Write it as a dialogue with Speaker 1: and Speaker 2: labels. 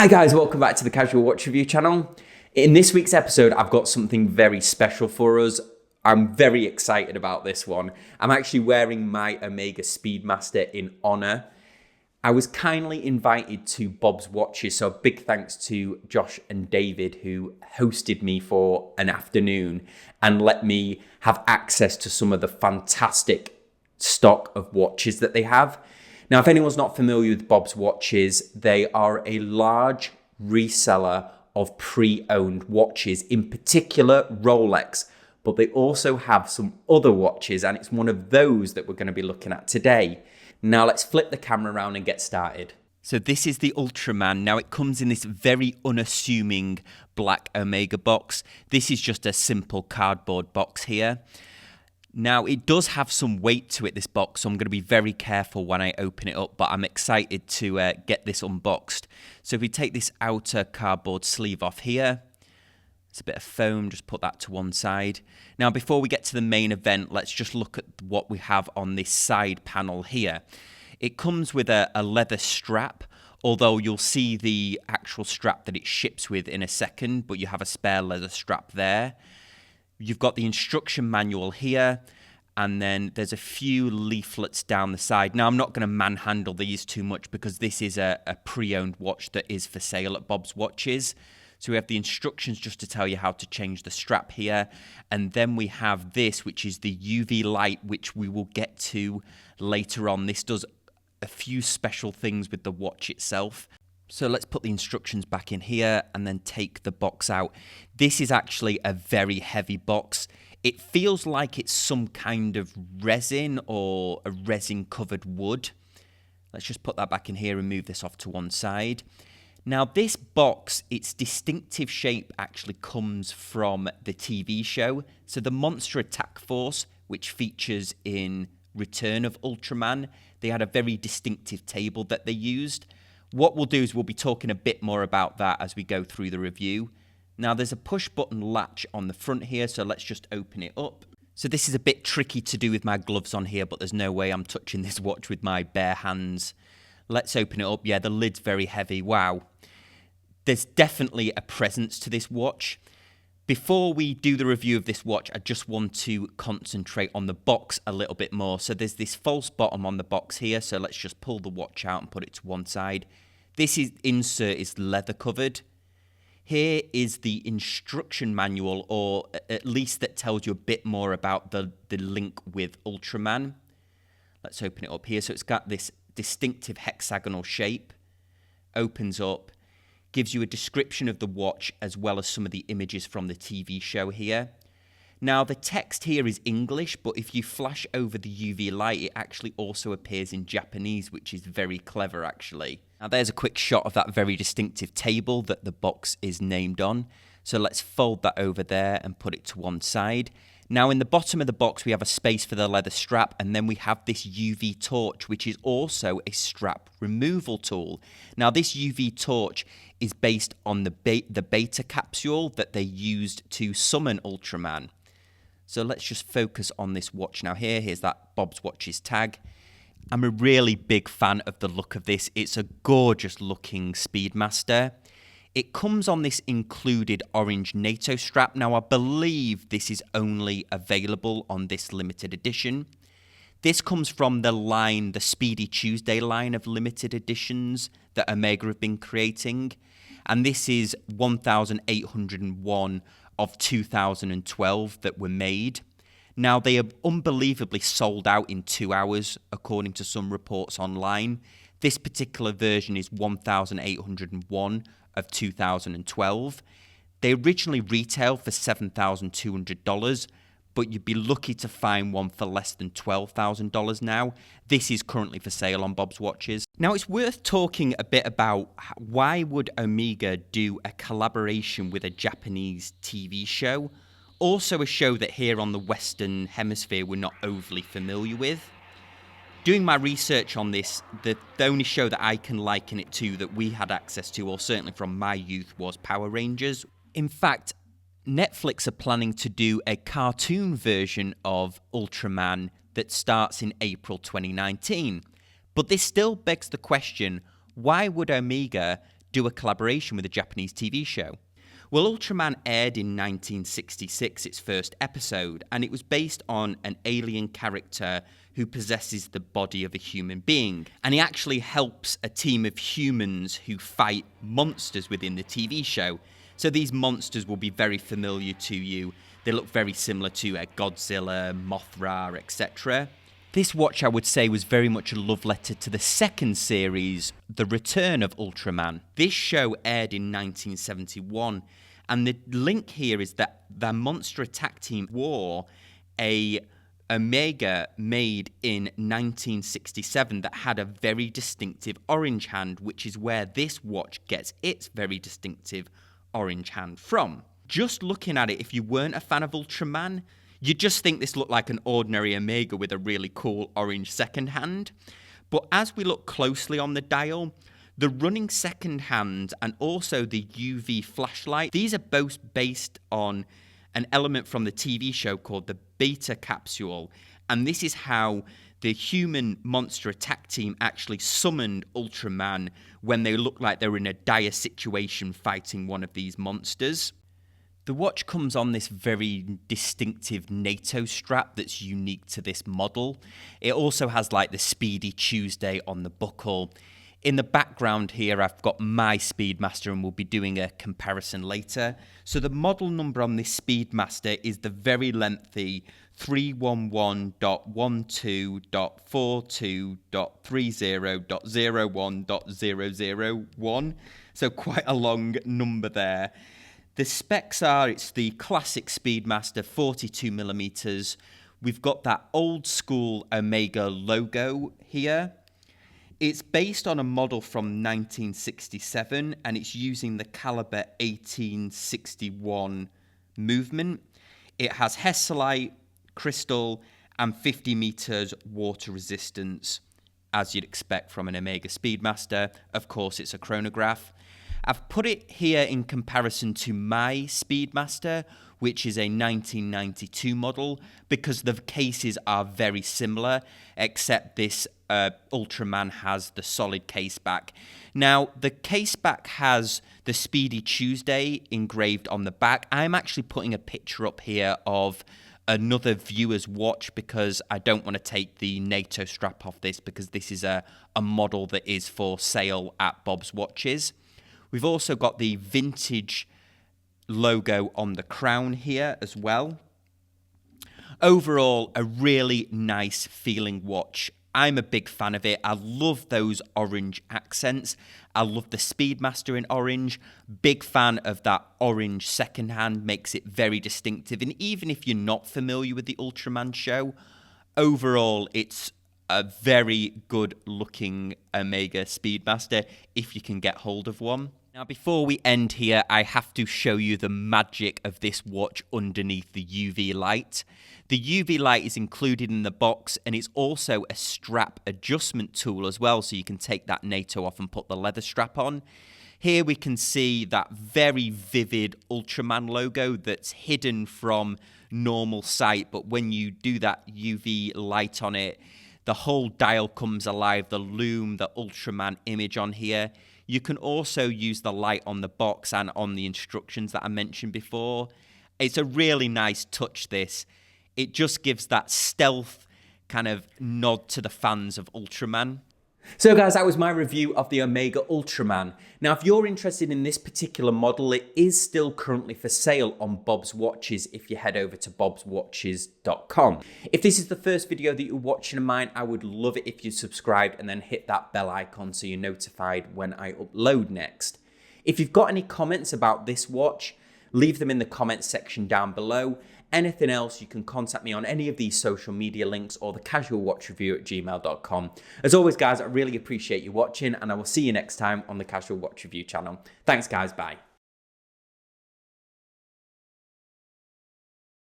Speaker 1: Hi guys, welcome back to the Casual Watch Review channel. In this week's episode, I've got something very special for us. I'm very excited about this one. I'm actually wearing my Omega Speedmaster in honor. I was kindly invited to Bob's Watches, so big thanks to Josh and David who hosted me for an afternoon and let me have access to some of the fantastic stock of watches that they have. Now, if anyone's not familiar with Bob's Watches, they are a large reseller of pre-owned watches, in particular Rolex, but they also have some other watches, and it's one of those that we're going to be looking at today. Now, let's flip the camera around and get started. So this is the Ultraman. Now, it comes in this very unassuming black Omega box. This is just a simple cardboard box here. Now, it does have some weight to it, this box, so I'm going to be very careful when I open it up, but I'm excited to get this unboxed. So if we take this outer cardboard sleeve off here, it's a bit of foam, just put that to one side. Now, before we get to the main event, let's just look at what we have on this side panel here. It comes with a leather strap, although you'll see the actual strap that it ships with in a second, but you have a spare leather strap there. You've got the instruction manual here, and then there's a few leaflets down the side. Now, I'm not going to manhandle these too much because this is a pre-owned watch that is for sale at Bob's Watches. So we have the instructions just to tell you how to change the strap here. And then we have this, which is the UV light, which we will get to later on. This does a few special things with the watch itself. So let's put the instructions back in here and then take the box out. This is actually a very heavy box. It feels like it's some kind of resin or a resin-covered wood. Let's just put that back in here and move this off to one side. Now, this box, its distinctive shape actually comes from the TV show. So the Monster Attack Force, which features in Return of Ultraman, they had a very distinctive table that they used. What we'll do is we'll be talking a bit more about that as we go through the review. Now, there's a push button latch on the front here, so let's just open it up. So this is a bit tricky to do with my gloves on here, but there's no way I'm touching this watch with my bare hands. Let's open it up. Yeah, the lid's very heavy. Wow. There's definitely a presence to this watch. Before we do the review of this watch, I just want to concentrate on the box a little bit more. So there's this false bottom on the box here, so let's just pull the watch out and put it to one side. This insert is leather covered. Here is the instruction manual, or at least that tells you a bit more about the link with Ultraman. Let's open it up here. So it's got this distinctive hexagonal shape, opens up, gives you a description of the watch as well as some of the images from the TV show here. Now, the text here is English, but if you flash over the UV light, it actually also appears in Japanese, which is very clever, actually. Now, there's a quick shot of that very distinctive table that the box is named on. So let's fold that over there and put it to one side. Now, in the bottom of the box, we have a space for the leather strap, and then we have this UV torch, which is also a strap removal tool. Now, this UV torch is based on the beta capsule that they used to summon Ultraman. So let's just focus on this watch now. Here's that Bob's Watches tag. I'm a really big fan of the look of this. It's a gorgeous looking Speedmaster. It comes on this included orange NATO strap. Now, I believe this is only available on this limited edition. This comes from the line, the Speedy Tuesday line of limited editions that Omega have been creating. And this is 1,801 of 2012 that were made. Now, they are unbelievably sold out in 2 hours, according to some reports online. This particular version is 1,801 of 2012. They originally retailed for $7,200, but you'd be lucky to find one for less than $12,000 now. This is currently for sale on Bob's Watches. Now, it's worth talking a bit about why would Omega do a collaboration with a Japanese TV show, also a show that here on the Western Hemisphere we're not overly familiar with. Doing my research on this, the only show that I can liken it to that we had access to, or certainly from my youth, was Power Rangers. In fact, Netflix are planning to do a cartoon version of Ultraman that starts in April 2019. But this still begs the question, why would Omega
Speaker 2: do a collaboration with a Japanese TV show. Well, Ultraman aired in 1966, its first episode, and it was based on an alien character who possesses the body of a human being. And he actually helps a team of humans who fight monsters within the TV show. So these monsters will be very familiar to you. They look very similar to Godzilla, Mothra, etc. This watch, I would say, was very much a love letter to the second series, The Return of Ultraman. This show aired in 1971, and the link here is that the Monster Attack team wore a Omega made in 1967 that had a very distinctive orange hand, which is where this watch gets its very distinctive orange hand from. Just looking at it, if you weren't a fan of Ultraman, you'd just think this looked like an ordinary Omega with a really cool orange second hand. But as we look closely on the dial, the running second hand and also the UV flashlight, these are both based on an element from the TV show called the Beta Capsule. And this is how the human Monster Attack team actually summoned Ultraman when they looked like they were in a dire situation fighting one of these monsters. The watch comes on this very distinctive NATO strap that's unique to this model. It also has like the Speedy Tuesday on the buckle. In the background here, I've got my Speedmaster, and we'll be doing a comparison later. So the model number on this Speedmaster is the very lengthy 311.12.42.30.01.001. So quite a long number there. The specs are, it's the classic Speedmaster, 42mm. We've got that old school Omega logo here. It's based on a model from 1967, and it's using the caliber 1861 movement. It has Hesalite, crystal, and 50 meters water resistance, as you'd expect from an Omega Speedmaster. Of course, it's a chronograph. I've put it here in comparison to my Speedmaster, which is a 1992 model, because the cases are very similar, except this Ultraman has the solid case back. Now, the case back has the Speedy Tuesday engraved on the back. I'm actually putting a picture up here of another viewer's watch because I don't want to take the NATO strap off this, because this is a model that is for sale at Bob's Watches. We've also got the vintage logo on the crown here as well. Overall, a really nice feeling watch. I'm a big fan of it. I love those orange accents. I love the Speedmaster in orange. Big fan of that orange second hand, makes it very distinctive. And even if you're not familiar with the Ultraman show, overall, it's a very good looking Omega Speedmaster if you can get hold of one. Now, before we end here, I have to show you the magic of this watch underneath the UV light. The UV light is included in the box, and it's also a strap adjustment tool as well, so you can take that NATO off and put the leather strap on. Here we can see that very vivid Ultraman logo that's hidden from normal sight, but when you do that UV light on it, the whole dial comes alive, the lume, the Ultraman image on here. You can also use the light on the box and on the instructions that I mentioned before. It's a really nice touch, this. It just gives that stealth kind of nod to the fans of Ultraman.
Speaker 1: So guys, that was my review of the Omega Ultraman. Now, if you're interested in this particular model, it is still currently for sale on Bob's Watches if you head over to bobswatches.com. If this is the first video that you're watching of mine, I would love it if you subscribed and then hit that bell icon so you're notified when I upload next. If you've got any comments about this watch, leave them in the comments section down below. Anything else, you can contact me on any of these social media links or thecasualwatchreviewer@gmail.com. As always, guys, I really appreciate you watching, and I will see you next time on the Casual Watch Review channel. Thanks, guys. Bye.